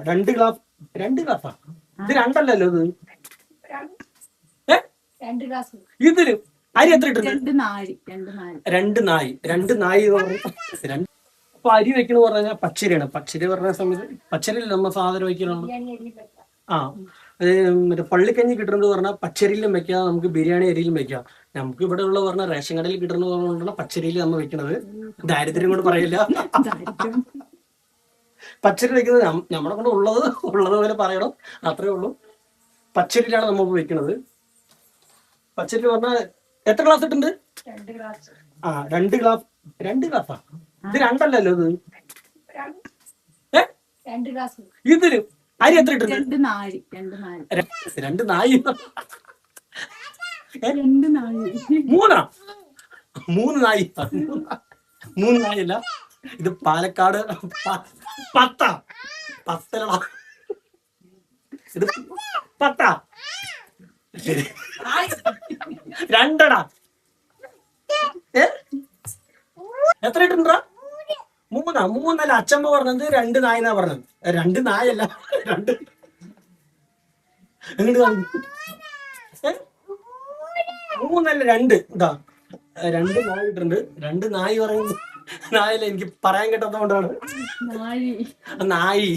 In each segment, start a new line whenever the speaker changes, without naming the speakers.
രണ്ട് ഗ്ലാസ്. രണ്ട് ഗ്ലാസ്സാ? ഇത് രണ്ടല്ലല്ലോ ഇത്. ഇതില് അരി എത്ര ഇട്ടുണ്ട്? രണ്ട് നായി. അപ്പൊ അരി വെക്കണെന്ന് പറഞ്ഞാൽ പച്ചരിയാണ്. പച്ചരി പറഞ്ഞ സമയത്ത് പച്ചരിയിൽ നമ്മ സാധനം വെക്കണോ? മറ്റേ പള്ളിക്കഞ്ഞി കിട്ടുന്നത് പറഞ്ഞാൽ പച്ചരിയിലും വെക്കാം, നമുക്ക് ബിരിയാണി അരിയിലും വെക്കാം. നമുക്ക് ഇവിടെ ഉള്ള പറഞ്ഞാൽ റേഷൻ കടയിൽ കിട്ടുന്നത് കൊണ്ടാണ് പച്ചരിയിൽ നമ്മൾ വെക്കണത്. ദാരിദ്ര്യം കൊണ്ട് പറയില്ല. പച്ചരി വെക്കുന്നത് നമ്മളെ കൊണ്ട് ഉള്ളതുപോലെ പറയണം, അത്രേ ഉള്ളൂ. പച്ചരിയിലാണ് നമ്മൾ വെക്കുന്നത്. പച്ചരി പറഞ്ഞാൽ എത്ര ഗ്ലാസ് ഇട്ടുണ്ട്? രണ്ട് ഗ്ലാസ്സാ? ഇത് രണ്ടല്ലല്ലോ ഇത്. ഇതില് അരി എത്ര ഇട്ടുണ്ട്? രണ്ട് നായി. മൂന്നാ? മൂന്ന് നായല്ല, ഇത് പാലക്കാട് പത്തലടാ. ഇത് പത്താ? രണ്ടടാ. എത്ര ഇട്ടുണ്ടാ? മൂന്നല്ല. അച്ഛമ്മ പറഞ്ഞത് രണ്ട് നായെന്നാ പറഞ്ഞത്. രണ്ട് നായല്ല, രണ്ട്. മൂന്നല്ല, രണ്ട്. ഇതാ രണ്ട് നായ ഇട്ടുണ്ട്. രണ്ട് നായി പറയുന്നത് നായല്ല, എനിക്ക് പറയാൻ കേട്ടതുകൊണ്ടാണ്. നായി.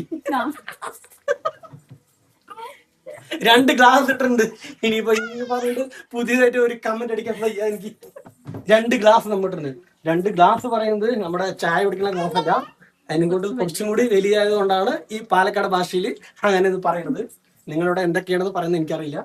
രണ്ട് ഗ്ലാസ് ഇട്ടിട്ടുണ്ട്. ഇനിയിപ്പോ പറഞ്ഞിട്ട് പുതിയതായിട്ട് ഒരു കമന്റ് അടിക്കാൻ വയ്യ എനിക്ക്. രണ്ട് ഗ്ലാസ് നമ്മിട്ടുണ്ട്. രണ്ട് ഗ്ലാസ് പറയുന്നത് നമ്മുടെ ചായ കുടിക്കുന്ന ഗ്ലാസ് അല്ല, അതിനും കൊണ്ട് കുറച്ചും കൂടി വലിയതായത് കൊണ്ടാണ് ഈ പാലക്കാട് ഭാഷയിൽ അങ്ങനെ പറയുന്നത്. നിങ്ങളിവിടെ എന്തൊക്കെയാണെന്ന് പറയുന്നത് എനിക്കറിയില്ല.